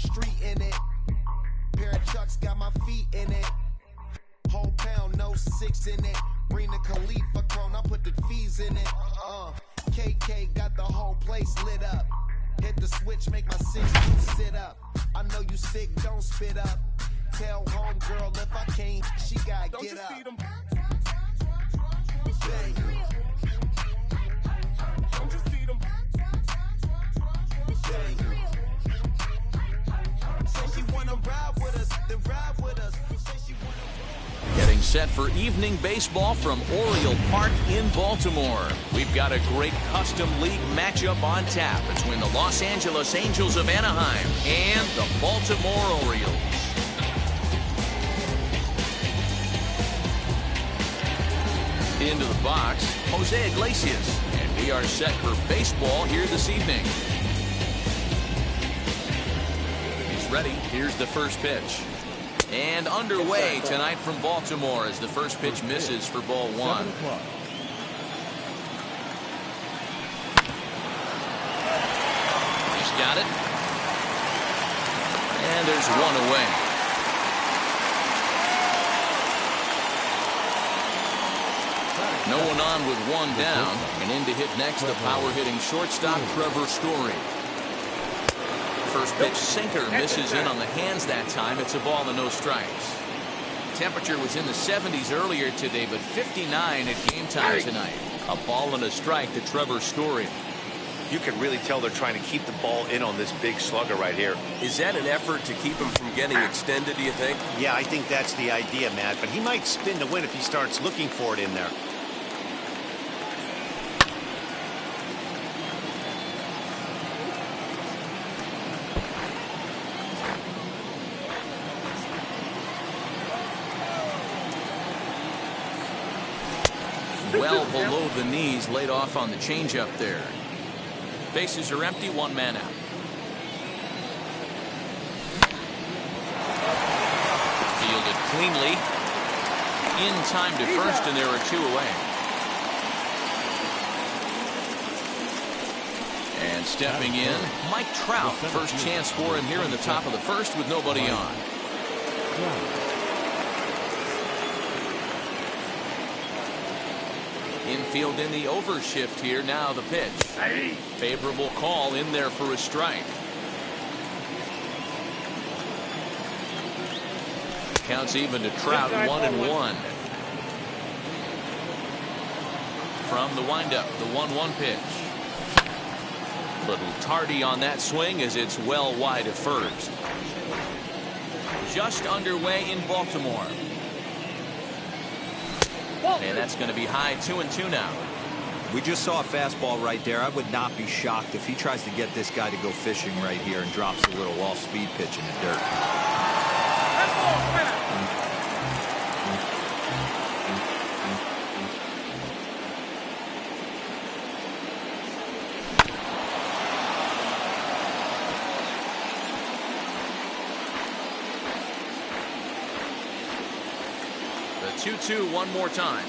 street in it. Pair of Chucks got my feet in it. Whole pound, no 6 in it. Bring the Khalifa cone, I put the fees in it. KK got the whole place lit up. Hit the switch, make my 6-2 sit up. I know you sick, don't spit up. Tell homegirl if I can't, she gotta get up. Bang. Don't you see them? Bang. Say she wanna ride with us, then ride with us. Say she wanna... Getting set for evening baseball from Oriole Park in Baltimore. We've got a great custom league matchup on tap between the Los Angeles Angels of Anaheim and the Baltimore Orioles. Into the box, Jose Iglesias, and we are set for baseball here this evening. He's ready. Here's the first pitch. And underway tonight from Baltimore as the first pitch misses for ball 1. He's got it. And there's one away. No one on with one down. And in to hit next, the power-hitting shortstop, Trevor Story. First pitch sinker misses in on the hands that time. It's a ball and no strikes. Temperature was in the 70s earlier today, but 59 at game time tonight. A ball and a strike to Trevor Story. You can really tell they're trying to keep the ball in on this big slugger right here. Is that an effort to keep him from getting extended, do you think? Yeah, I think that's the idea, Matt. But he might spin to win if he starts looking for it in there. Well below the knees, laid off on the changeup there. Bases are empty, one man out. Fielded cleanly. In time to first, and there are 2 away. And stepping in, Mike Trout. First chance for him here in the top of the first with nobody on. Infield in the overshift here. Now the pitch. Favorable call in there for a strike. Counts even to Trout, 1-1. From the windup, the 1-1 pitch. Little tardy on that swing as it's well wide of first. Just underway in Baltimore. And that's going to be high, 2-2 now. We just saw a fastball right there. I would not be shocked if he tries to get this guy to go fishing right here and drops a little off-speed pitch in the dirt. The 2-2 one more time.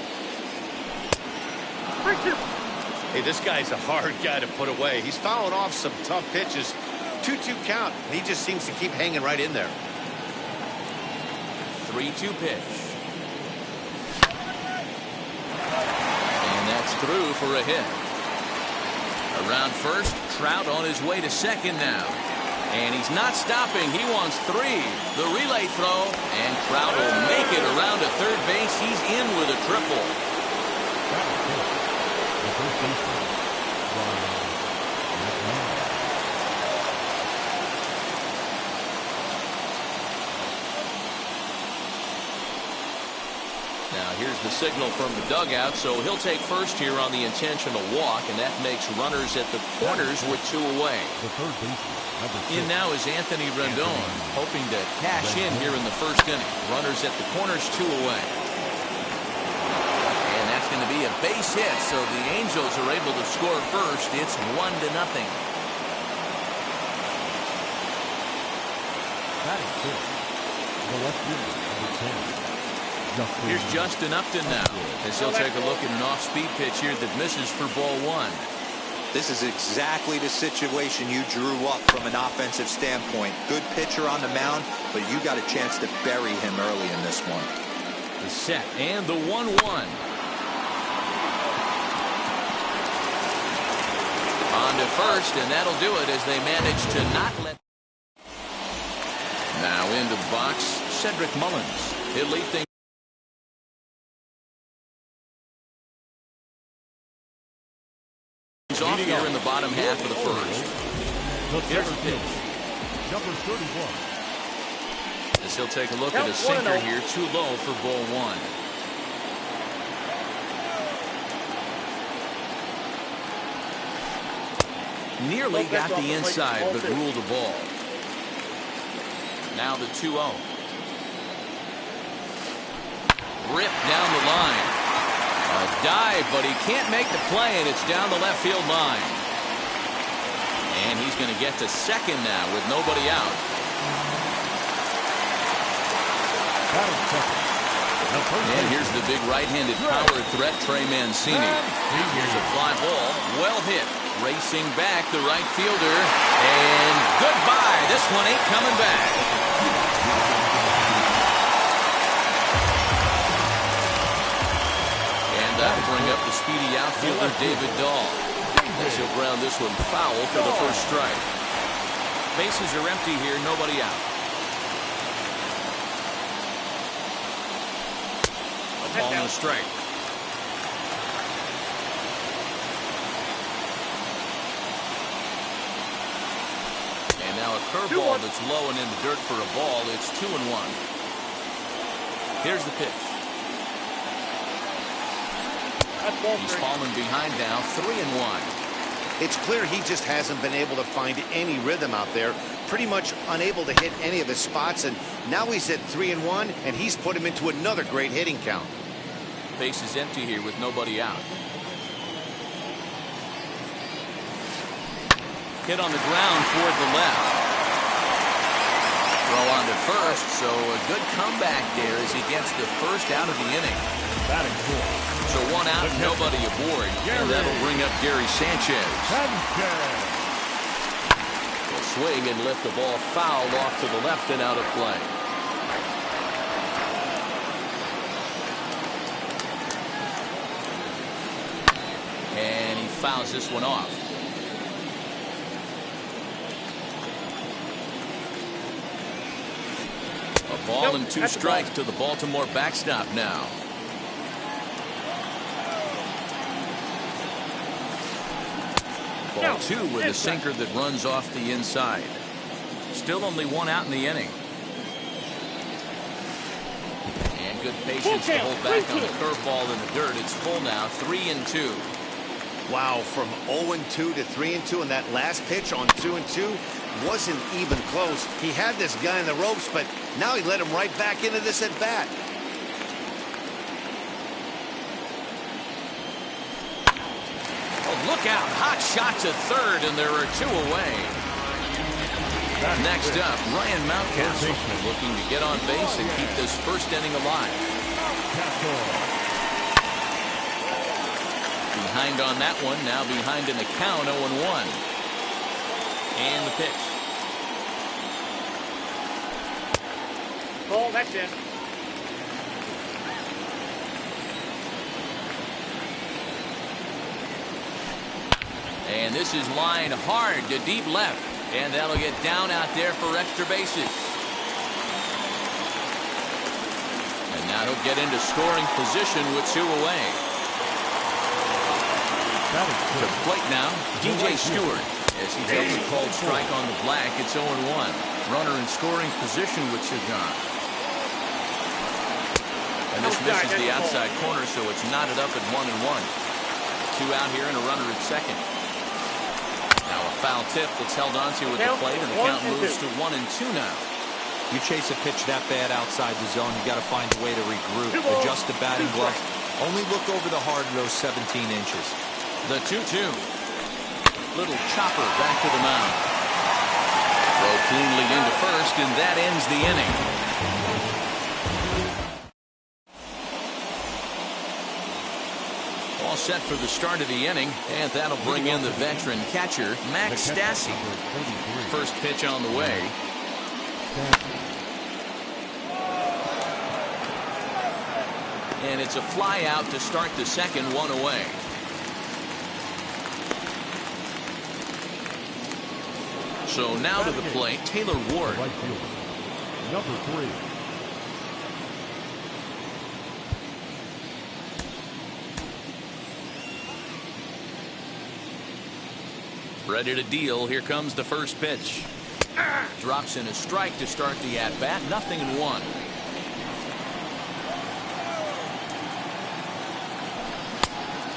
Hey, this guy's a hard guy to put away. He's fouling off some tough pitches. 2-2 count. He just seems to keep hanging right in there. 3-2 pitch. And that's through for a hit. Around first, Trout on his way to second now. And he's not stopping. He wants 3. The relay throw. And Trout will make it around to third base. He's in with a triple. Now here's the signal from the dugout, so he'll take first here on the intentional walk, and that makes runners at the corners with 2 away. In now is Anthony Rendon, hoping to cash in here in the first inning. Runners at the corners, 2 away. And that's going to be a base hit, so the Angels are able to score first. It's 1-0. Here's Justin Upton now, as he'll take a look at an off-speed pitch here that misses for ball 1. This is exactly the situation you drew up from an offensive standpoint. Good pitcher on the mound, but you got a chance to bury him early in this one. The set and the 1-1. On to first, and that'll do it as they manage to not let. Now into the box, Cedric Mullins. He'll lead things off here in the bottom half of the first. Here's the pitch. Number 31. As he'll take a look at a sinker here, too low for ball one. Nearly got the inside, but ruled the ball. Now the 2-0. Ripped down the line. A dive, but he can't make the play, and it's down the left field line. And he's going to get to second now with nobody out. And here's the big right-handed power threat, Trey Mancini. Here's a fly ball, well hit. Racing back, the right fielder, and goodbye. This one ain't coming back. And that'll bring up the speedy outfielder, David Dahl. As he'll ground this one foul for the first strike. Bases are empty here, nobody out. A ball and a strike. Now a curveball that's low and in the dirt for a ball. It's 2-1. Here's the pitch. He's fallen behind now, 3-1. It's clear he just hasn't been able to find any rhythm out there. Pretty much unable to hit any of his spots, and now he's at 3-1, and he's put him into another great hitting count. Base is empty here with nobody out. Hit on the ground toward the left. Throw on to first, so a good comeback there as he gets the first out of the inning. So one out, nobody aboard, and that'll bring up Gary Sanchez. He'll swing and lift the ball foul off to the left and out of play. And he fouls this one off. A ball and 2 strikes to the Baltimore backstop now. Ball 2 with a sinker that runs off the inside. Still only 1 out in the inning. And good patience to hold back on the curveball in the dirt. It's full now, 3-2. Wow, from 0-2 to 3-2, and that last pitch on 2-2 wasn't even close. He had this guy in the ropes, but now he let him right back into this at bat. Oh, look out. Hot shot to third, and there are 2 away. Next up, Ryan Mountcastle looking to get on base and keep this first inning alive. Behind on that one, now behind in the count, 0-1. And the pitch. Oh, that's it. And this is line hard to deep left. And that'll get down out there for extra bases. And now he'll get into scoring position with 2 away. To the plate now, DJ Stewart. As he takes a called strike on the black, it's 0-1. Runner in scoring position with 2 gone. And this misses the outside corner, so it's knotted up at 1-1. 2 out here and a runner at second. Now a foul tip that's held onto at the plate, and the count moves to 1-2 now. You chase a pitch that bad outside the zone, you got to find a way to regroup, adjust the batting gloves. Only look over the heart of those 17 inches. The 2-2. Little chopper back to the mound. Throw cleanly into first, and that ends the inning. set for the start of the inning, and that'll bring in the veteran catcher, Max Stassi. First pitch on the way. And it's a fly out to start the second, one away. So now to the plate, Taylor Ward. Right fielder, number 3. Ready to deal. Here comes the first pitch. Drops in a strike to start the at-bat. 0-1.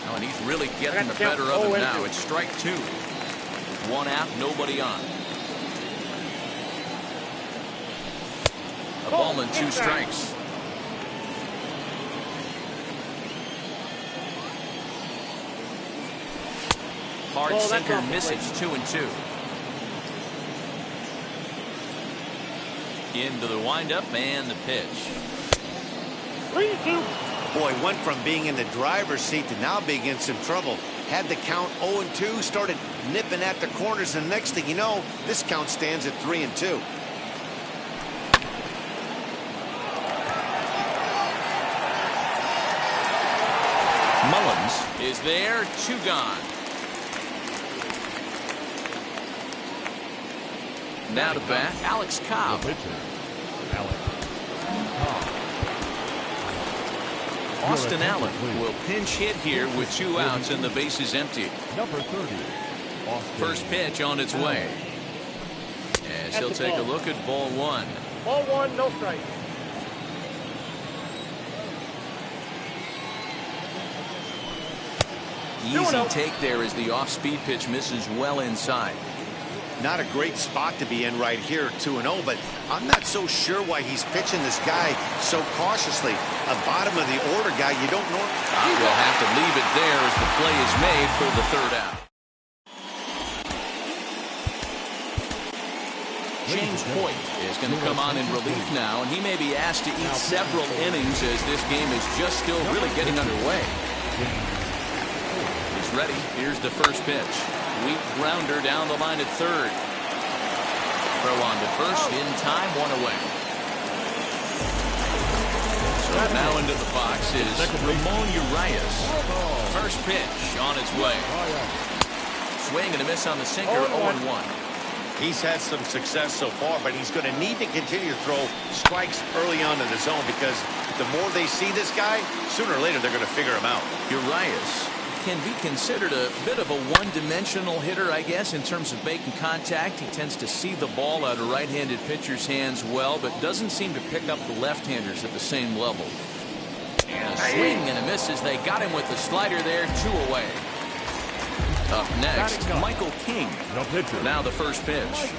Oh, and he's really getting the better of him now. It's strike 2. 1 out, nobody on. A ball and 2 strikes. Hard sinker misses. 2-2. Into the windup and the pitch. Boy, went from being in the driver's seat to now being in some trouble. Had the count 0-2, started nipping at the corners, and next thing you know, this count stands at 3-2. Mullins is there, 2 gone. Now to bat, Alex Cobb. The pitcher, Alex Cobb. Austin Allen will pinch hit here with 2 outs and the bases empty. Number 30. Austin First pitch on its way. As he'll take a look at ball 1. Ball 1, no strike. Easy take there as the off-speed pitch misses well inside. Not a great spot to be in right here, 2-0, but I'm not so sure why he's pitching this guy so cautiously. A bottom of the order guy, you don't know. He'll have to leave it there as the play is made for the 3rd out. James Hoyt is going to come on in relief now, and he may be asked to eat several innings as this game is just still really getting underway. He's ready. Here's the first pitch. Weak grounder down the line at 3rd. Throw on to first in time, 1 away. So now into the box is Ramon Urias. First pitch on its way. Swing and a miss on the sinker, 0-1. He's had some success so far, but he's going to need to continue to throw strikes early on in the zone because the more they see this guy, sooner or later they're going to figure him out. Urias can be considered a bit of a one-dimensional hitter, I guess, in terms of making contact. He tends to see the ball out of right-handed pitchers' hands well, but doesn't seem to pick up the left-handers at the same level. And a swing and a miss as they got him with the slider there, 2 away. Up next, Michael King. Now the first pitch.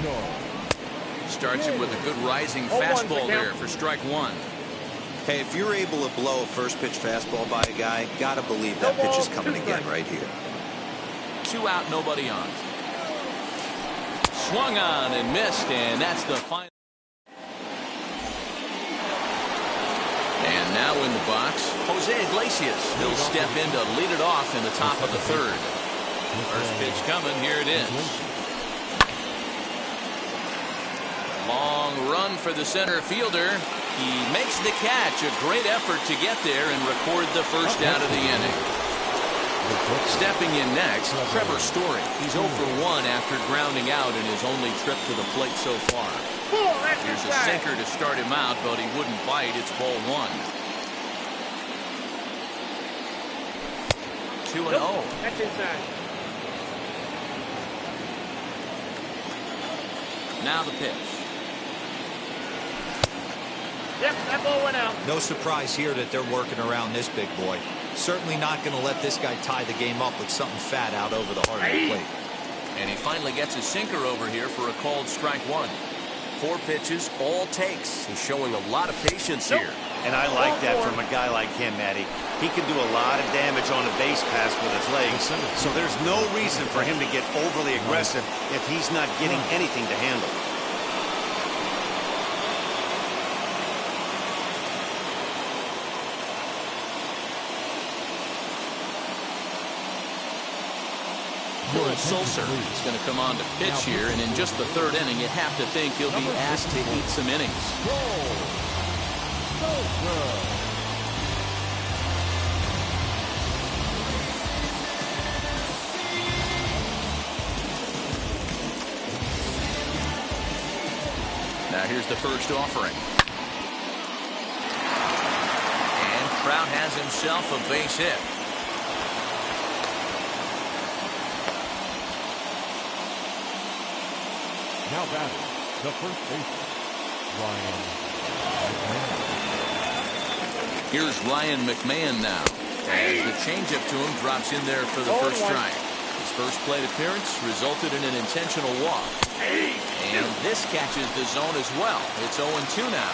Starts it with a good rising fastball there for strike 1. Hey, if you're able to blow a first pitch fastball by a guy, gotta believe that pitch is coming again right here. 2 out, nobody on. Swung on and missed, and that's the final. And now in the box, Jose Iglesias. He'll step in to lead it off in the top of the 3rd. First pitch coming, here it is. Long run for the center fielder. He makes the catch. A great effort to get there and record the first out of the inning. Stepping in next, Trevor Story. He's 0 for 1 after grounding out in his only trip to the plate so far. Here's a sinker to start him out, but he wouldn't bite. It's ball 1. 2-0. That's inside. Now the pitch. Yep, that ball went out. No surprise here that they're working around this big boy. Certainly not going to let this guy tie the game up with something fat out over the heart of the plate. And he finally gets a sinker over here for a called strike 1. 4 pitches, all takes. He's showing a lot of patience here. And I like that from a guy like him, Matty. He can do a lot of damage on a base pass with his legs. So there's no reason for him to get overly aggressive if he's not getting anything to handle. Sulcer is going to come on to pitch here, and in just the third inning, you have to think he'll be asked to eat some innings. Now here's the first offering. And Trout has himself a base hit. Now batting, the first baseman, Ryan McMahon. Here's Ryan McMahon now. As the changeup to him drops in there for the first strike. His first plate appearance resulted in an intentional walk. And this catches the zone as well. It's 0-2 now.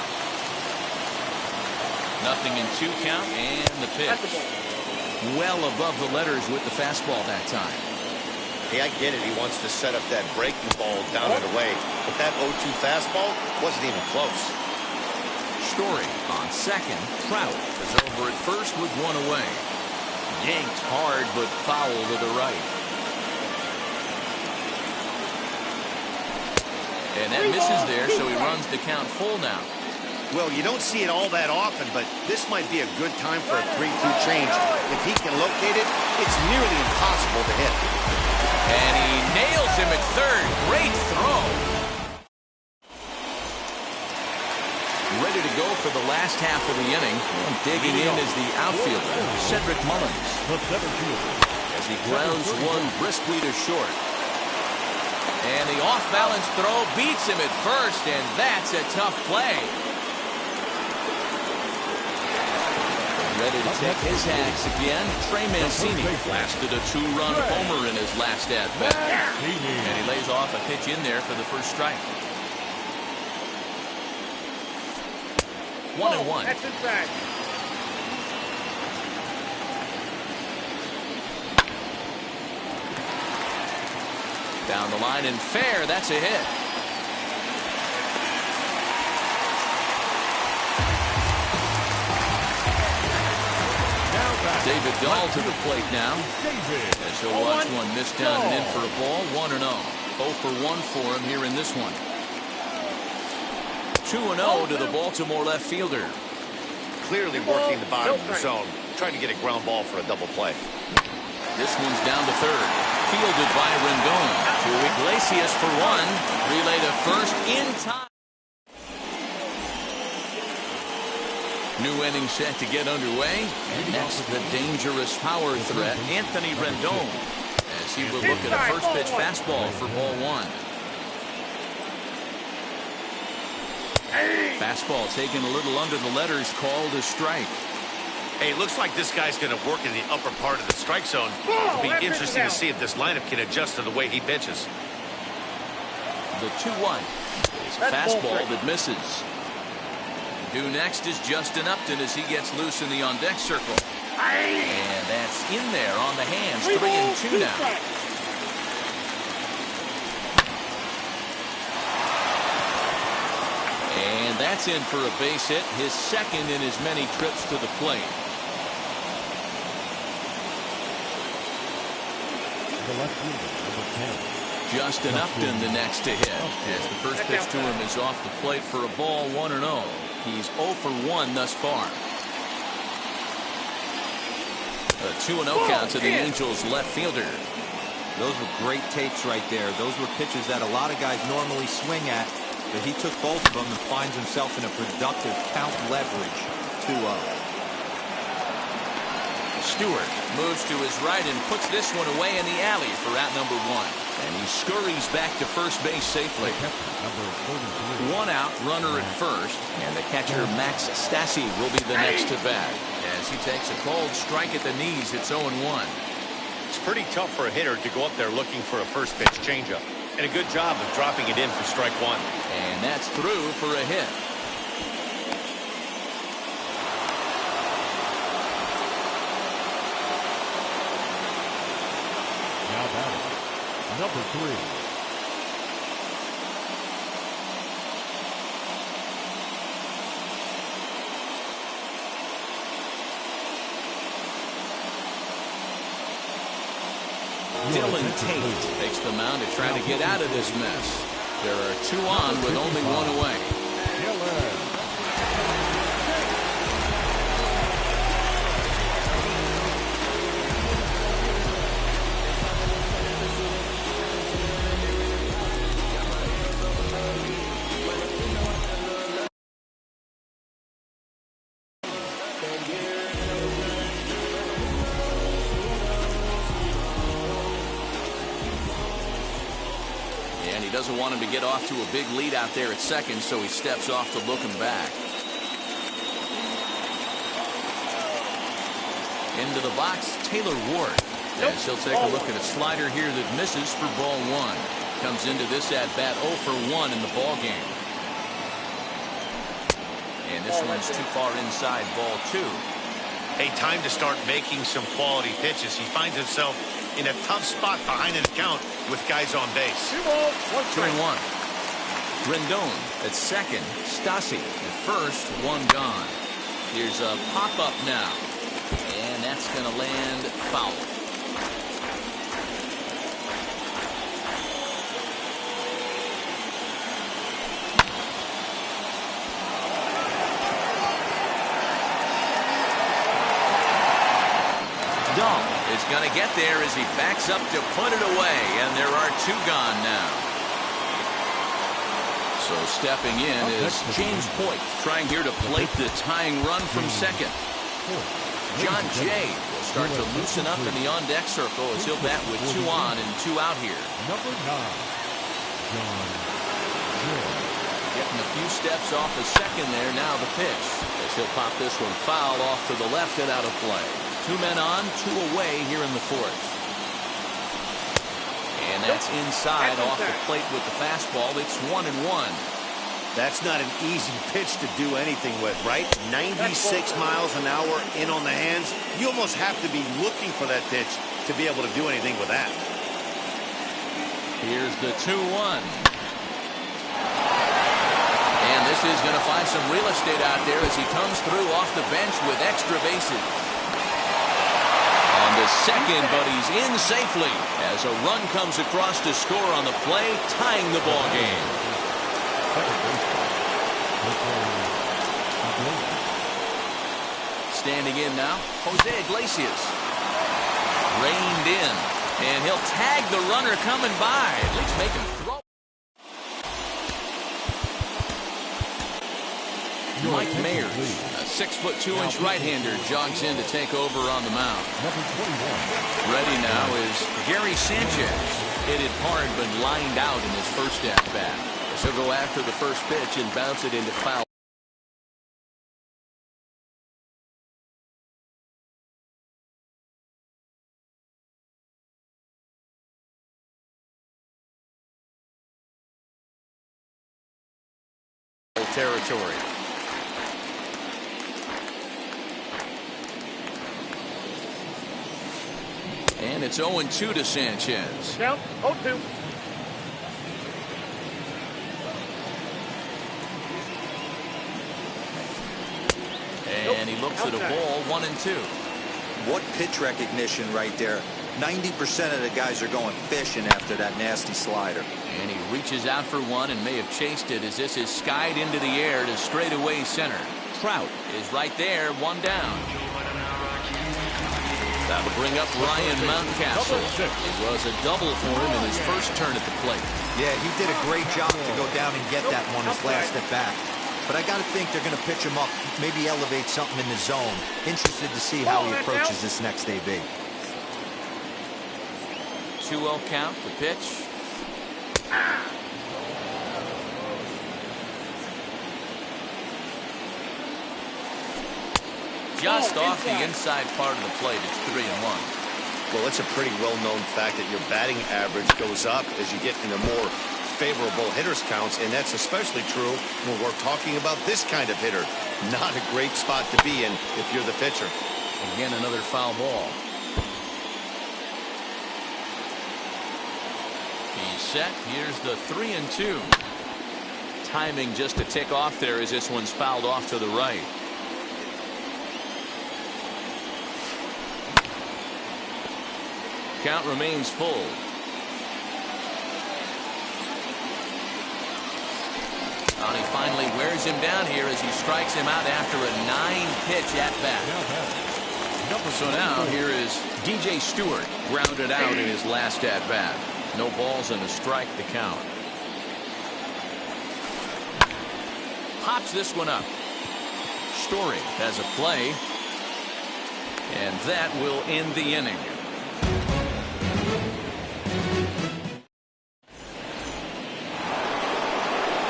Nothing in 2 count, and the pitch. Well above the letters with the fastball that time. Hey, I get it. He wants to set up that breaking ball down and away. But that 0-2 fastball wasn't even close. Story on second. Trout is over at first with 1 away. Yanked hard, but foul to the right. And that misses there, so he runs the count full now. Well, you don't see it all that often, but this might be a good time for a 3-2 change. If he can locate it, it's nearly impossible to hit. And he nails him at third. Great throw. Ready to go for the last half of the inning. And digging in is the outfielder, Cedric Mullins. As he grounds one briskly to short. And the off-balance throw beats him at first, and that's a tough play. Ready to take his hacks again, Trey Mancini blasted a 2-run homer in his last at-bat. And he lays off a pitch in there for the first strike. 1-1. That's inside. Down the line and fair, that's a hit. David Dahl to the plate now. As he'll watch one miss down and in for a ball. 1-0. 0 for 1 for him here in this one. 2-0 to the Baltimore left fielder. Clearly working the bottom of the zone, trying to get a ground ball for a double play. This one's down to third. Fielded by Rendon. To Iglesias for 1. Relay to first in time. New inning set to get underway. And next, the dangerous power threat, Anthony Rendon. As he will look at a first pitch fastball for ball 1. Fastball taken a little under the letters, called a strike. Hey, it looks like this guy's going to work in the upper part of the strike zone. It'll be interesting to see if this lineup can adjust to the way he pitches. The 2-1 is a fastball that misses. Due next is Justin Upton as he gets loose in the on-deck circle. And that's in there on the hands. 3-2 now. And that's in for a base hit, his second in as many trips to the plate. The left fielder, number 10. Justin Upton the next to hit. As the first pitch to him is off the plate for a ball. 1-0. He's 0 for 1 thus far. A 2-0 count to the Angels left fielder. Those were great takes right there. Those were pitches that a lot of guys normally swing at, but he took both of them and finds himself in a productive count leverage. 2-0. Stewart moves to his right and puts this one away in the alley for out number 1. And he scurries back to first base safely. 1 out, runner at first. And the catcher, Max Stassi, will be the next to bat. As he takes a cold strike at the knees, it's 0-1. It's pretty tough for a hitter to go up there looking for a first pitch changeup. And a good job of dropping it in for strike 1. And that's through for a hit. Now batting, number 3. Dylan Tate takes the mound to try to get out of this mess. There are 2 on with only 1 away. Doesn't want him to get off to a big lead out there at second, so he steps off to look him back. Into the box, Taylor Ward. As he'll take a look at a slider here that misses for ball 1. Comes into this at bat 0 for 1 in the ball game. And this one's too far inside, ball 2. Hey, time to start making some quality pitches. He finds himself in a tough spot behind his count with guys on base. 2 balls, 1 strike. 2-1. Rendon at second. Stassi at first. 1 gone. Here's a pop-up now. And that's going to land foul. Is going to get there as he backs up to put it away, and there are 2 gone now. So stepping in is James Hoyt, trying here to plate the tying run from second. John Jay will start to loosen up in the on-deck circle as he'll bat with 2 on and 2 out here. Number 9, John Jay. Getting a few steps off the second there. Now the pitch as he'll pop this one foul off to the left and out of play. 2 men on, 2 away here in the 4th. And that's inside off the plate with the fastball. It's 1-1. That's not an easy pitch to do anything with, right? 96 miles an hour in on the hands. You almost have to be looking for that pitch to be able to do anything with that. Here's the 2-1. And this is going to find some real estate out there as he comes through off the bench with extra bases. On to second, but he's in safely as a run comes across to score on the play, tying the ball game. Standing in now, Jose Iglesias. Reined in, and he'll tag the runner coming by, at least make him throw. Mike Mayers, a 6'2" right-hander, jogs in to take over on the mound. Ready now is Gary Sanchez. Hit it hard but lined out in his first at-bat. So go after the first pitch and bounce it into foul. Territory. And it's 0-2 to Sanchez. Count 0-2. And he looks at a ball, 1-2. What pitch recognition right there. 90% of the guys are going fishing after that nasty slider. And he reaches out for one and may have chased it as this is skied into the air to straightaway center. Trout is right there, 1 down. That'll bring up Ryan Mountcastle. It was a double for him in his first turn at the plate. Yeah, he did a great job to go down and get that one his last at bat. But I got to think they're going to pitch him up, maybe elevate something in the zone. Interested to see how he approaches this next AB. 2-0 count, the pitch. Just off the inside part of the plate, it's 3-1. Well, it's a pretty well-known fact that your batting average goes up as you get into more favorable hitters counts, and that's especially true when we're talking about this kind of hitter. Not a great spot to be in if you're the pitcher. Again, another foul ball. He's set. Here's the 3-2. Timing just to tick off there as this one's fouled off to the right. count remains full. And he finally wears him down here as he strikes him out after a 9-pitch at-bat. So now here is DJ Stewart, grounded out in his last at-bat. No balls and a strike to count. Pops this one up. Story has a play. And that will end the inning.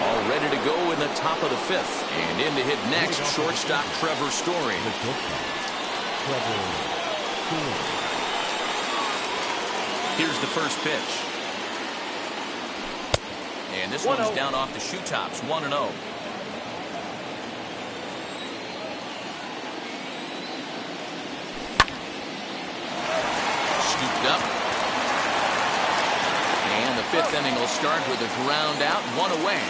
All ready to go in the top of the 5th. And in to hit next, shortstop Trevor Story. Here's the first pitch. And this one's down off the shoe tops, 1-0. Scooped up. And the 5th inning will start with a ground out, 1 away.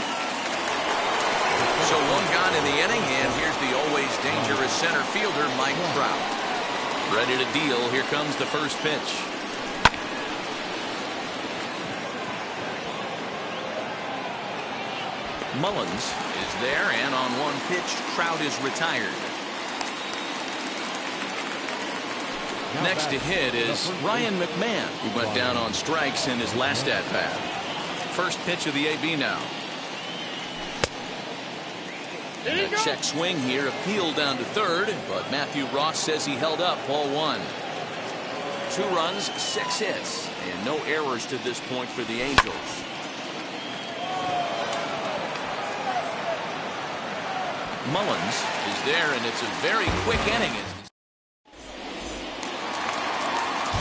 So 1 gone in the inning, and here's the always dangerous center fielder, Mike Trout. Ready to deal. Here comes the first pitch. Mullins is there, and on 1 pitch, Trout is retired. Next to hit is Ryan McMahon, who went down on strikes in his last at-bat. First pitch of the AB now. And a check swing here, appealed down to third, but Matthew Ross says he held up, ball 1. 2 runs, 6 hits, and no errors to this point for the Angels. Mullins is there, and it's a very quick inning.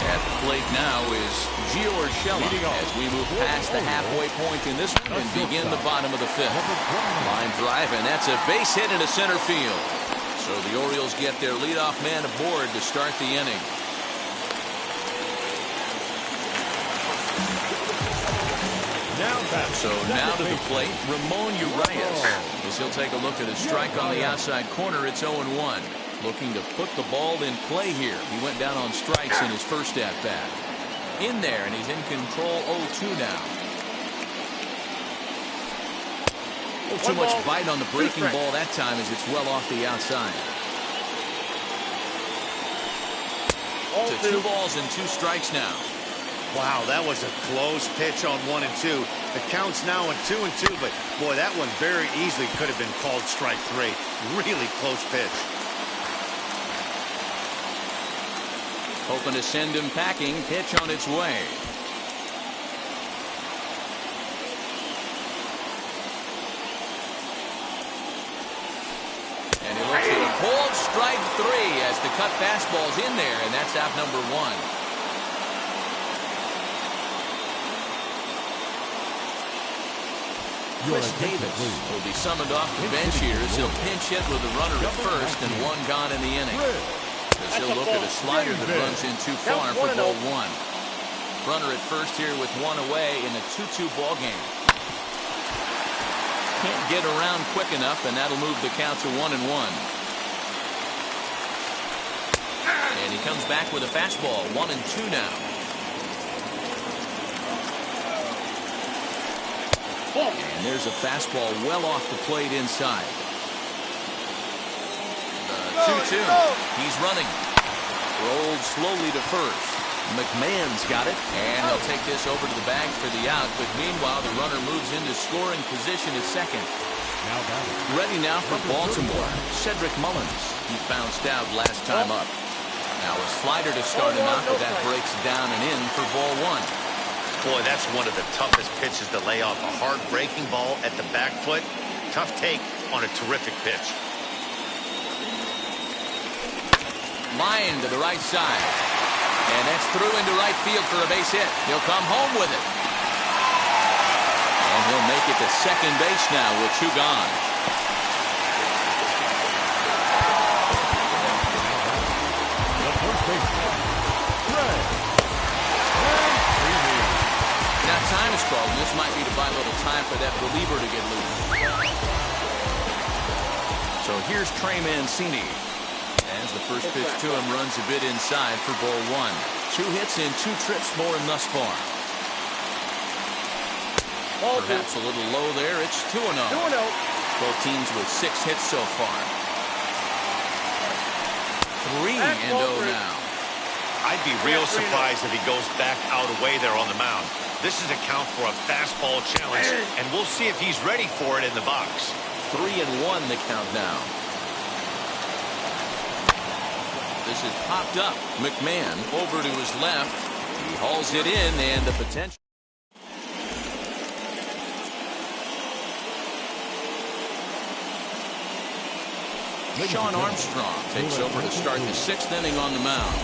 At the plate now is Gio Urshela as we move past the halfway point in this one and begin the bottom of the 5th. Line drive, and that's a base hit into center field. So the Orioles get their leadoff man aboard to start the inning. So now to the plate, Ramon Urias, as he'll take a look at a strike on the outside corner. It's 0-1. Looking to put the ball in play here. He went down on strikes in his first at-bat. In there, and he's in control, 0-2 now. Too much bite on the breaking ball that time as it's well off the outside. To 2 balls and 2 strikes now. Wow, that was a close pitch on 1 and 2. The count's now at 2 and 2, but boy, that one very easily could have been called strike 3. Really close pitch. Hoping to send him packing. Pitch on its way. And he looks at a cold strike 3 as the cut fastball's in there, and that's out number 1. Chris Davis will be summoned off the bench here as he'll pinch hit with a runner at first and 1 gone in the inning. As he'll look at a slider that runs in too far for ball 1. Runner at first here with 1 away in a 2-2 ball game. Can't get around quick enough, and that'll move the count to 1-1. And he comes back with a fastball, 1-2 now. And there's a fastball well off the plate inside. The 2-2. He's running. Rolled slowly to first. McMahon's got it, and he'll take this over to the bag for the out. But meanwhile, the runner moves into scoring position at second. Ready now for Baltimore, Cedric Mullins. He bounced out last time up. Now a slider to start him out, but that breaks down and in for ball 1. Boy, that's one of the toughest pitches to lay off. A hard breaking ball at the back foot. Tough take on a terrific pitch. Line to the right side. And that's through into right field for a base hit. He'll come home with it. And he'll make it to second base now with 2 gone. Now time is called, and this might be to buy a little time for that reliever to get loose. So here's Trey Mancini. As the first pitch to him runs a bit inside for ball 1. 2 hits in 2 trips for him thus far. Perhaps a little low there. It's 2-0. 2-0. Both teams with 6 hits so far. 3-0 now. I'd be real surprised if he goes back out away there on the mound. This is a count for a fastball challenge, and we'll see if he's ready for it in the box. 3-1 the count now. This is popped up. McMahon over to his left. He hauls it in, and the potential. Sean Armstrong takes over to start the 6th inning on the mound.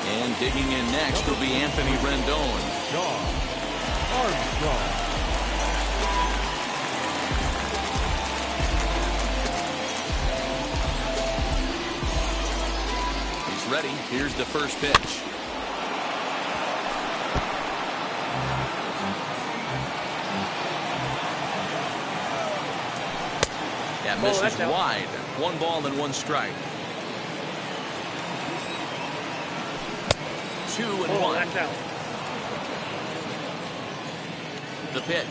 And digging in next will be Anthony Rendon. Sean Armstrong. He's ready. Here's the first pitch. That misses wide. 1 ball and 1 strike. 2-1. The pitch.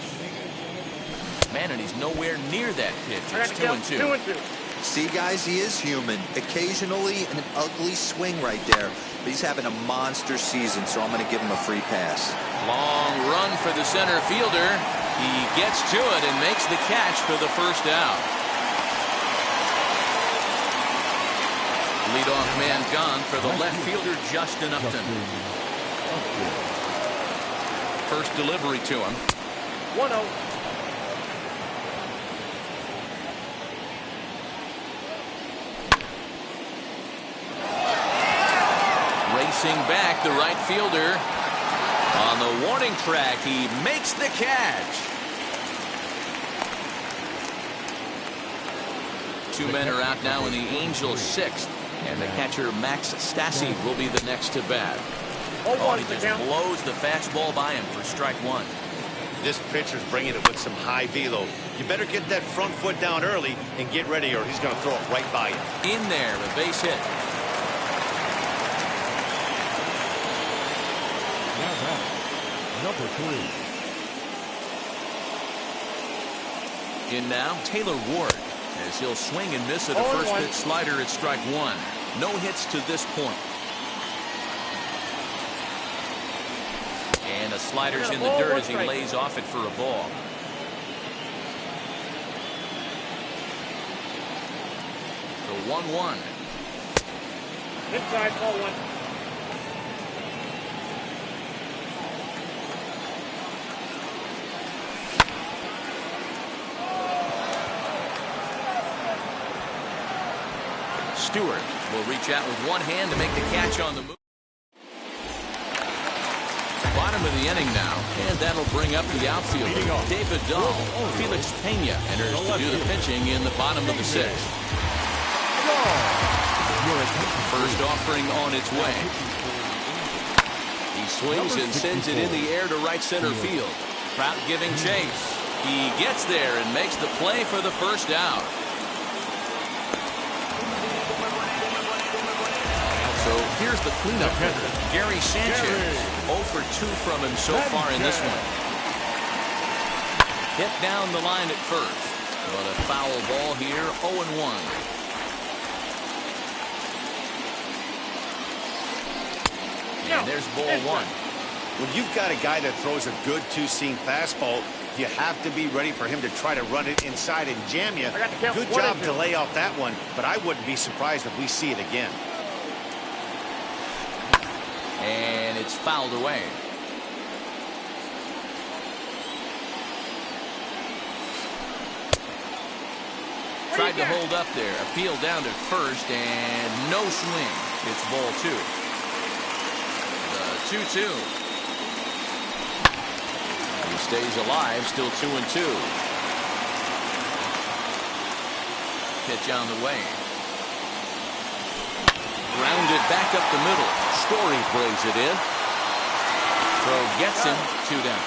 Man, and he's nowhere near that pitch. It's 2-2. 2-2. See, guys, he is human. Occasionally an ugly swing right there, but he's having a monster season, so I'm going to give him a free pass. Long run for the center fielder. He gets to it and makes the catch for the first out. Leadoff man gone for the left fielder, Justin Upton. First delivery to him. 1-0. Racing back, the right fielder. On the warning track, he makes the catch. 2 men are out now in the Angels' 6th. And the catcher, Max Stassi, will be the next to bat. Oh, he just blows the fastball by him for strike 1. This pitcher's bringing it with some high velo. You better get that front foot down early and get ready, or he's going to throw it right by you. In there, a base hit. Now back, number 3. In now, Taylor Ward, as he'll swing and miss at a first pitch slider at strike 1. No hits to this point. And a slider's in the dirt as he lays off it for a ball. The 1-1. Inside, ball 1. Stewart will reach out with one hand to make the catch on the move. Bottom of the inning now, and that'll bring up the outfielder. David Dahl. Felix Pena enters to do the pitching in the bottom of the 6th. First offering on its way. He swings and sends it in the air to right center field. Trout giving chase. He gets there and makes the play for the first out. So here's the cleanup hitter, Gary Sanchez. 0 for 2 from him so far in this one. Hit down the line at first. But a foul ball here, 0-1. And there's ball 1. When you've got a guy that throws a good 2-seam fastball, you have to be ready for him to try to run it inside and jam you. Good job to lay off that one, but I wouldn't be surprised if we see it again. And it's fouled away. Tried to hold up there. Appeal down to first, and no swing. It's ball 2. The 2-2. He stays alive, still 2-2. Pitch on the way. Grounded back up the middle. Story brings it in. Throw gets him. 2 down.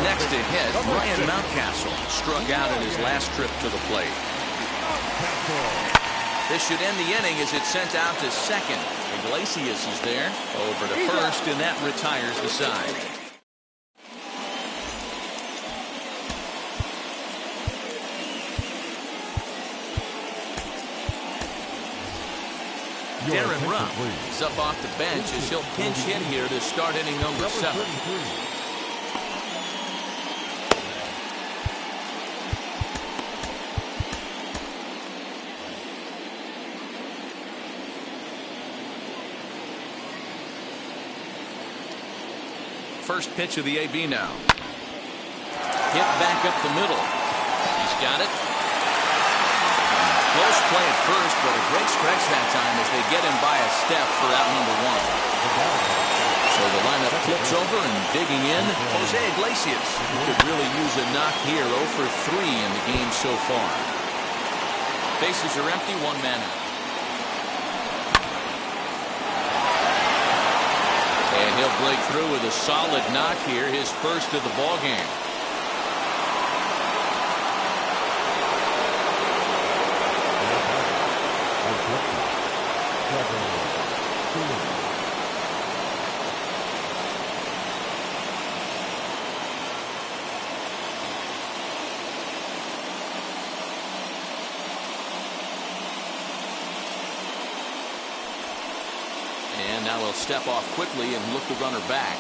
Next to hit, Ryan Mountcastle struck out in his last trip to the plate. This should end the inning as it's sent out to second. Iglesias is there. Over to first, and that retires the side. Darren Ruff is up off the bench as he'll pinch hit here to start inning number 7. First pitch of the AB now. Hit back up the middle. He's got it. Close play at first, but a great stretch that time as they get him by a step for out number 1. So the lineup flips over and digging in, Jose Iglesias, who could really use a knock here. 0 for 3 in the game so far. Bases are empty, 1 man out. And he'll break through with a solid knock here, his first of the ball game. And now he'll step off quickly and look the runner back.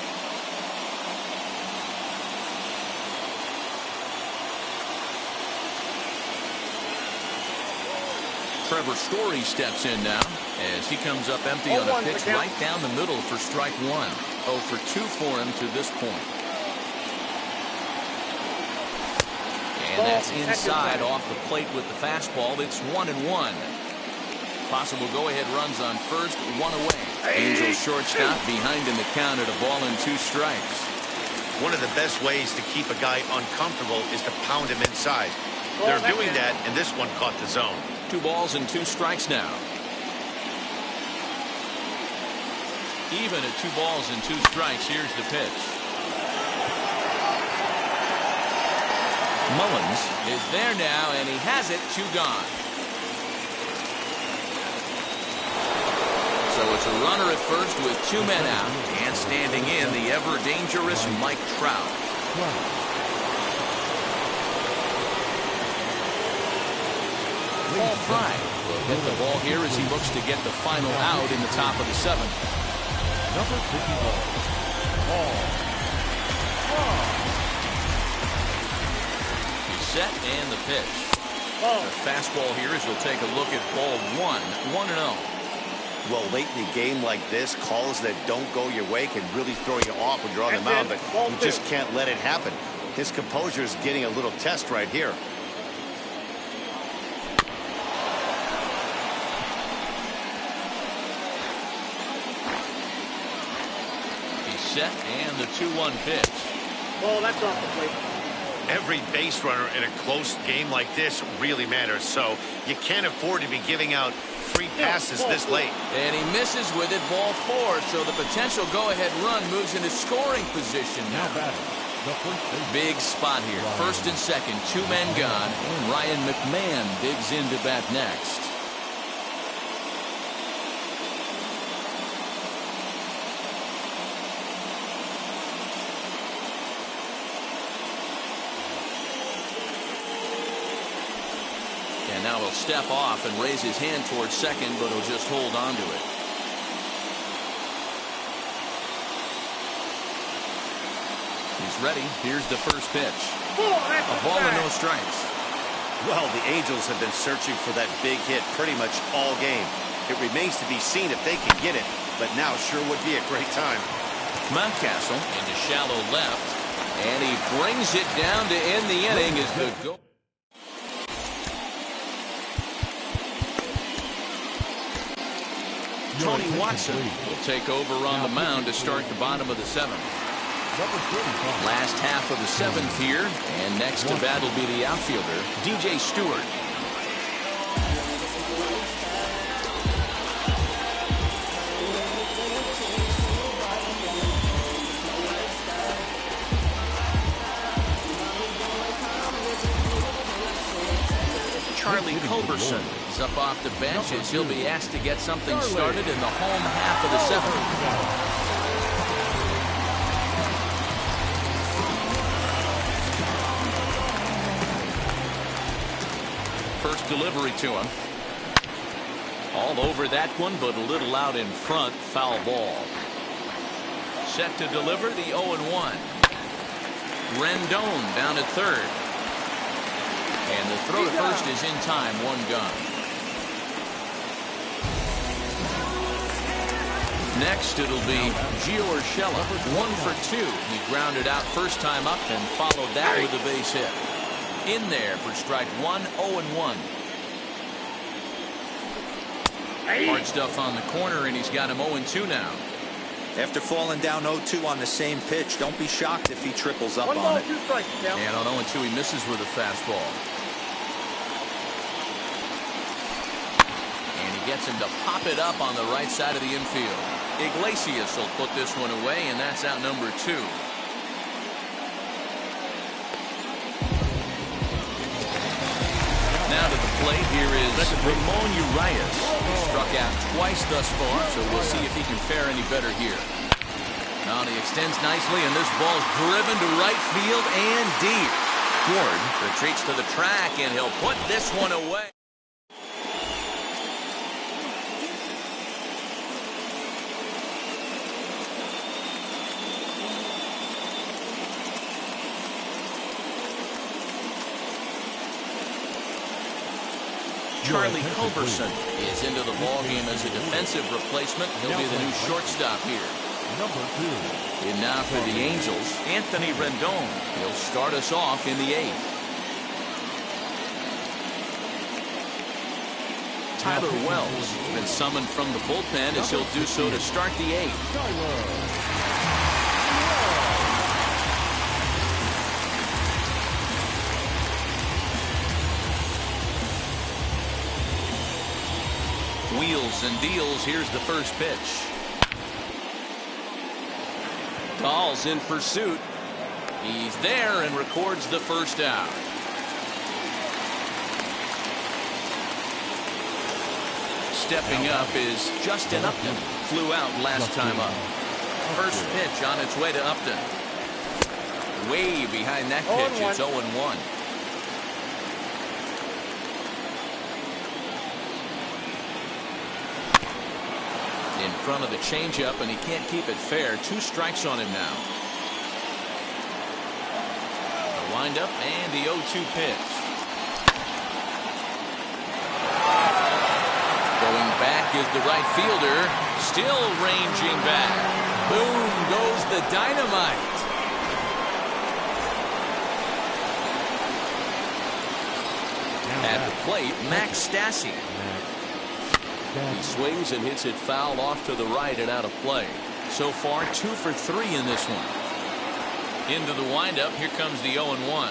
Trevor Story steps in now as he comes up empty on a pitch right down the middle for strike 1. 0 for 2 for him to this point. And that's inside off the plate with the fastball. It's 1-1. Possible go-ahead runs on first, 1 away. Angels shortstop behind in the count at a ball and 2 strikes. One of the best ways to keep a guy uncomfortable is to pound him inside. They're doing that, and this one caught the zone. 2 balls and 2 strikes now. Even at 2 balls and 2 strikes, here's the pitch. Mullins is there now, and he has it, 2 gone. So it's a runner at first with 2 men out, and standing in the ever-dangerous Mike Trout. Paul Fry will hit the ball here as he looks to get the final out in the top of the 7th. Number 51, Paul Fry. He's set and the pitch. The fastball here as we'll take a look at ball 1, 1-0. Well, late in the game like this, calls that don't go your way can really throw you off when you're on the mound, but you just can't let it happen. His composure is getting a little test right here. He's set and the 2-1 pitch. Oh, that's off the plate. Every base runner in a close game like this really matters, so you can't afford to be giving out free passes this late. And he misses with it, ball 4, so the potential go-ahead run moves into scoring position now. Big spot here, first and second, 2 men gone, and Ryan McMahon digs in to bat next. And now he'll step off and raise his hand towards second, but he'll just hold on to it. He's ready. Here's the first pitch. A ball and no strikes. Well, the Angels have been searching for that big hit pretty much all game. It remains to be seen if they can get it, but now sure would be a great time. Mountcastle into shallow left, and he brings it down to end the inning as the go. Tony Watson will take over on the mound to start the bottom of the 7th. Last half of the 7th here, and next to bat will be the outfielder, DJ Stewart. Charlie Culberson is Comes up off the bench as he'll be asked to get something started in the home half of the seventh. First delivery to him. All over that one, but a little out in front. Foul ball. Set to deliver the 0-1. Rendon down at third. And the throw to first is in time. One gone. Next, it'll be Gio Urshela. 1 for 2. He grounded out first time up and followed that with a base hit. In there for strike one, 0-1. Hard stuff on the corner, and he's got him 0-2 now. After falling down 0-2 on the same pitch, don't be shocked if he triples up on it. 2 strikes, and on 0-2, he misses with a fastball. And he gets him to pop it up on the right side of the infield. Iglesias will put this one away, and that's out number 2. Now to the plate, here is Ramon Urias. Struck out twice thus far, so we'll see if he can fare any better here. Now he extends nicely, and this ball's driven to right field and deep. Ward retreats to the track, and he'll put this one away. Charlie Culberson is into the ballgame as a defensive replacement. He'll be the new shortstop here. Number 2. And now for the Angels, Anthony Rendon. He'll start us off in the 8th. Tyler Wells has been summoned from the bullpen as he'll do so to start the 8th. Wheels and deals. Here's the first pitch. Dahl's in pursuit. He's there and records the first out. Stepping up is Justin Upton. Flew out last time up. First pitch on its way to Upton. Way behind that pitch. It's 0-1. In front of the changeup, and he can't keep it fair. 2 strikes on him now. The windup and the 0-2 pitch. Going back is the right fielder. Still ranging back. Boom goes the dynamite. At the plate, Max Stassi. He swings and hits it foul off to the right and out of play. So far, 2 for 3 in this one. Into the windup. Here comes the 0-1.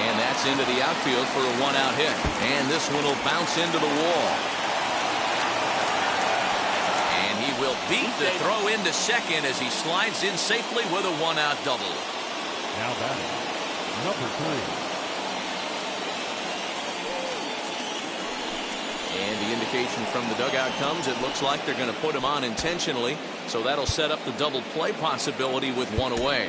And that's into the outfield for a 1-out hit. And this one will bounce into the wall. And he will beat the throw into second as he slides in safely with a 1-out double. Now batting, number 3. And the indication from the dugout comes. It looks like they're going to put him on intentionally. So that'll set up the double play possibility with 1 away.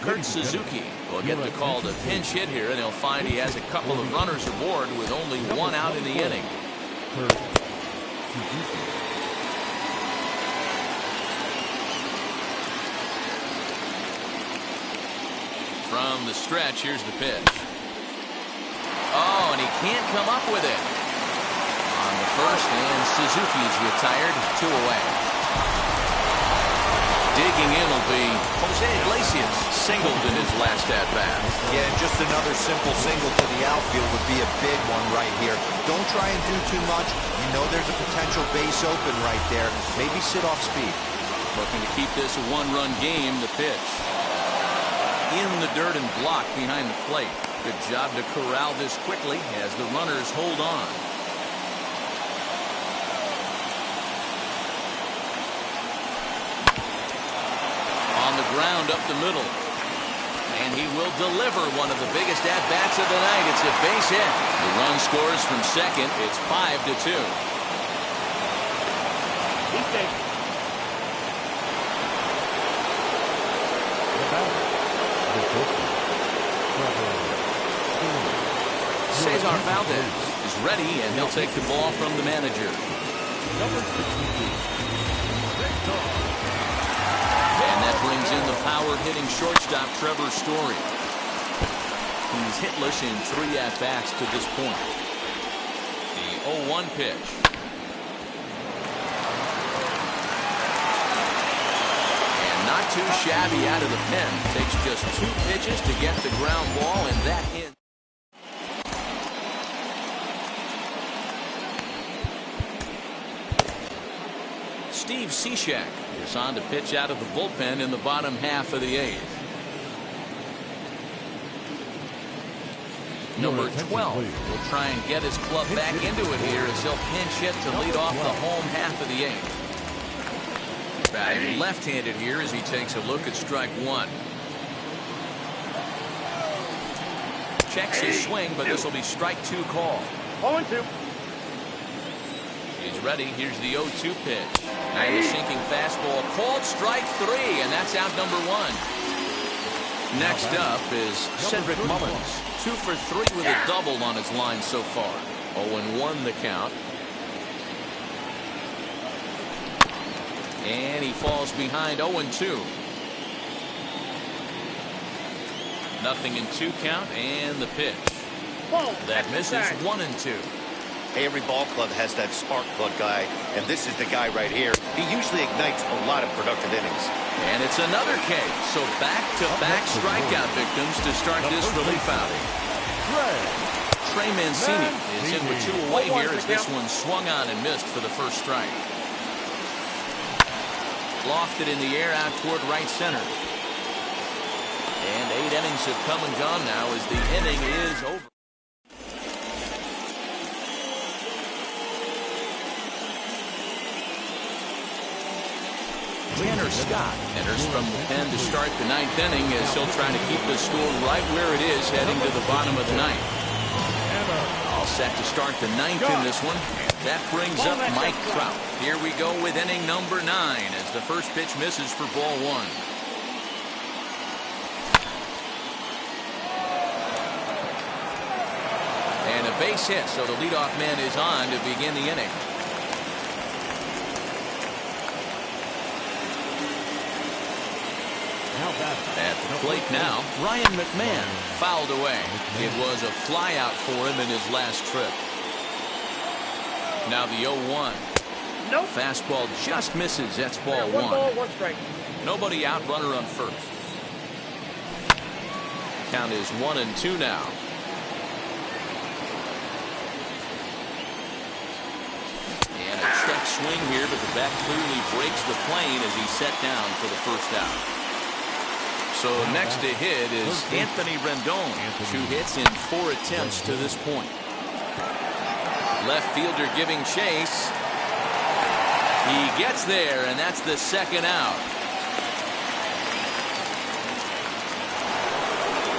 Kurt Suzuki will get the call to pinch hit here, and he'll find he has a couple of runners aboard with only 1 out in the inning. From the stretch, here's the pitch. Oh, and he can't come up with it. On the first, and Suzuki's retired. 2 away. Digging in will be Jose Iglesias. Singled in his last at-bat. Yeah, just another simple single to the outfield would be a big one right here. Don't try and do too much. You know there's a potential base open right there. Maybe sit off speed. Looking to keep this a 1-run game. The pitch. In the dirt and blocked behind the plate. Good job to corral this quickly as the runners hold on. On the ground up the middle. And he will deliver one of the biggest at-bats of the night. It's a base hit. The run scores from second. It's 5-2. Cesar Valdez is ready, and he'll take the ball from the manager. And that brings in the power-hitting shortstop, Trevor Story. He's hitless in 3 at-bats to this point. The 0-1 pitch. And not too shabby out of the pen. Takes just 2 pitches to get the ground ball, and that in. Steve Cishek is on to pitch out of the bullpen in the bottom half of the 8th. Number 12 will try and get his club back into it here as he'll pinch hit to lead off the home half of the 8th. Batting left-handed here as he takes a look at strike 1. Checks his swing, but this will be strike 2 call. 0-2. He's ready. Here's the 0-2 pitch. And the sinking fastball. Called strike 3, and that's out number 1. Next up is Cedric Mullins. 2 for 3 with a double on his line so far. 0-1 the count. And he falls behind 0-2. Nothing in 2 count, and the pitch. That misses 1-2. Hey, every ball club has that spark plug guy, and this is the guy right here. He usually ignites a lot of productive innings. And it's another K. So back-to-back strikeout victims to start this relief outing. Trey Mancini is in with 2 away here as this one swung on and missed for the first strike. Lofted in the air out toward right center. And 8 innings have come and gone now as the inning is over. Tanner Scott enters from the pen to start the 9th inning as he'll try to keep the score right where it is heading to the bottom of the 9th. All set to start the 9th in this one. That brings up Mike Trout. Here we go with inning number 9 as the first pitch misses for ball 1. And a base hit, so the leadoff man is on to begin the inning. At the plate now, Ryan McMahon fouled away. It was a flyout for him in his last trip. Now the 0-1. Nope. Fastball just misses. That's ball 1. 1 ball, 1 strike. Nobody out, runner on first. Count is 1-2 now. And a check swing here, but the bat clearly breaks the plane as he's set down for the first out. So next to hit is Anthony Rendon. 2 hits in 4 attempts to this point. Left fielder giving chase. He gets there, and that's the second out.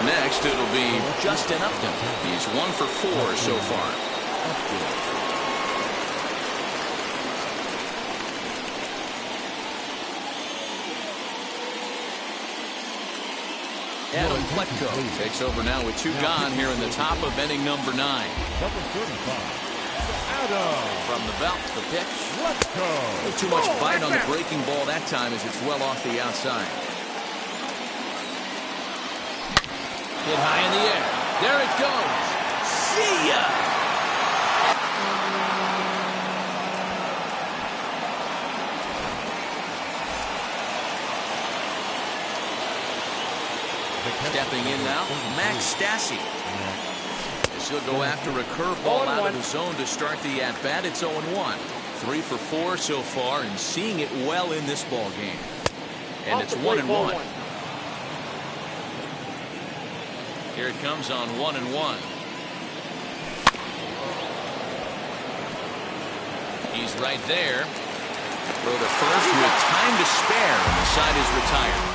Next, it'll be Justin Upton. He's 1 for 4 so far. Adam Pletko takes over now with 2 gone here in the top of inning number 9. Number 35. From the belt, the pitch. Too much bite on the breaking ball that time as it's well off the outside. Hit high in the air. There it goes. See ya! Stepping in now, Max Stassi. As he'll go after a curveball out of the zone to start the at-bat. It's 0-1. 3 for 4 so far and seeing it well in this ball game. And it's 1-1. Here it comes on 1-1. He's right there. Throw to first with time to spare, and the side is retired.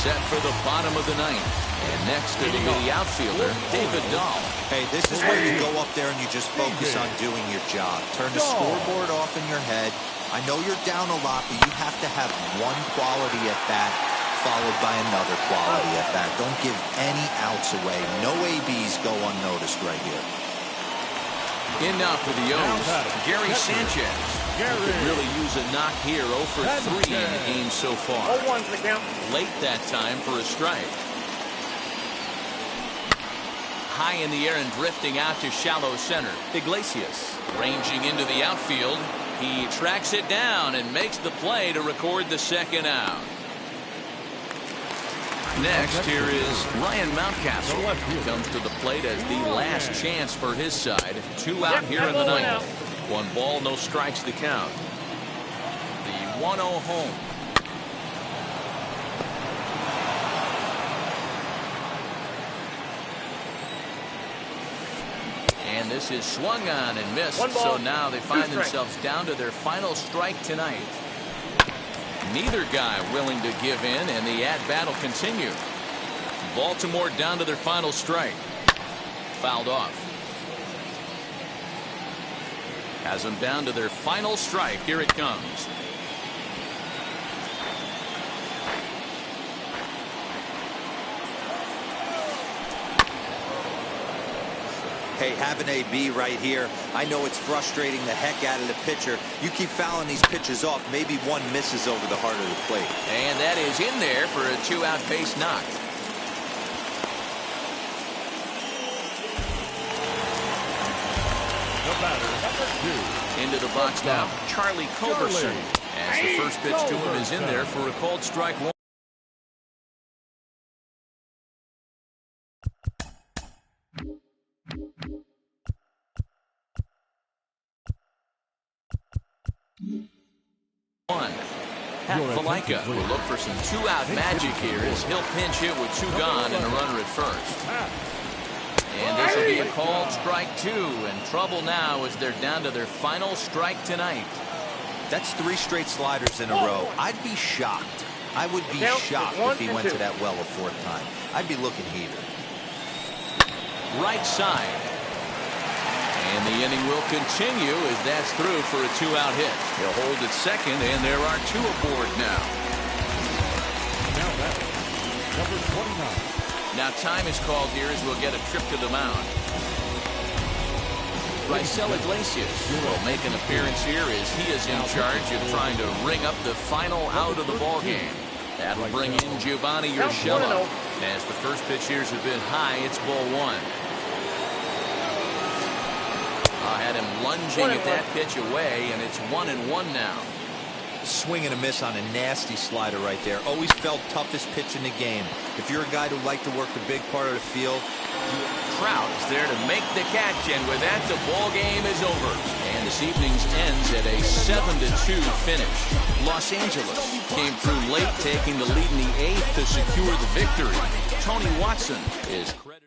set for the bottom of the ninth. And next it'll be the outfielder, David Dahl. Hey, this is where you go up there and you just focus on doing your job. Turn the scoreboard off in your head. I know you're down a lot, but you have to have one quality at bat followed by another quality at bat. Don't give any outs away. No ABs go unnoticed right here. In now for the O's, Gary Sanchez. Could really use a knock here. 0 for 3 in the game so far. 0-1's the count. Late that time for a strike. High in the air and drifting out to shallow center. Iglesias ranging into the outfield. He tracks it down and makes the play to record the second out. Next, here is Ryan Mountcastle. He comes to the plate as the last chance for his side. 2 out here in the ninth. 1 ball, no strikes to count. The 1-0 home. And this is swung on and missed. So now they find themselves down to their final strike tonight. Neither guy willing to give in, and the at-bat will continue. Baltimore down to their final strike. Fouled off. Has them down to their final strike. Here it comes. Hey, have an AB right here. I know it's frustrating the heck out of the pitcher. You keep fouling these pitches off. Maybe one misses over the heart of the plate. And that is in there for a 2-out base knock. The batter, number 2. Into the box now, Charlie Culberson. As the first pitch to him is in there for a called strike 1. Pat Valaika will look for some 2-out magic here as he'll pinch hit with 2 gone and a runner at first. And this will be a called strike 2, and trouble now as they're down to their final strike tonight. That's 3 straight sliders in a row. I'd be shocked. I would be shocked if he went to that well a 4th time. I'd be looking heated. Right side. And the inning will continue as that's through for a 2-out hit. He'll hold at second, and there are 2 aboard now. Now that number 29. Now time is called here as we'll get a trip to the mound. Raisel Iglesias will make an appearance here as he is in charge of trying to ring up the final out of the ball game. That'll bring in Giovanni Urshela. As the first pitch here is a bit high, it's ball 1. Had him lunging at that pitch away, and it's 1-1 now. Swing and a miss on a nasty slider right there. Always felt toughest pitch in the game. If you're a guy who liked to work the big part of the field. Trout is there to make the catch, and with that, the ball game is over. And this evening's ends at a 7-2 finish. Los Angeles came through late, taking the lead in the 8th to secure the victory. Tony Watson is credited.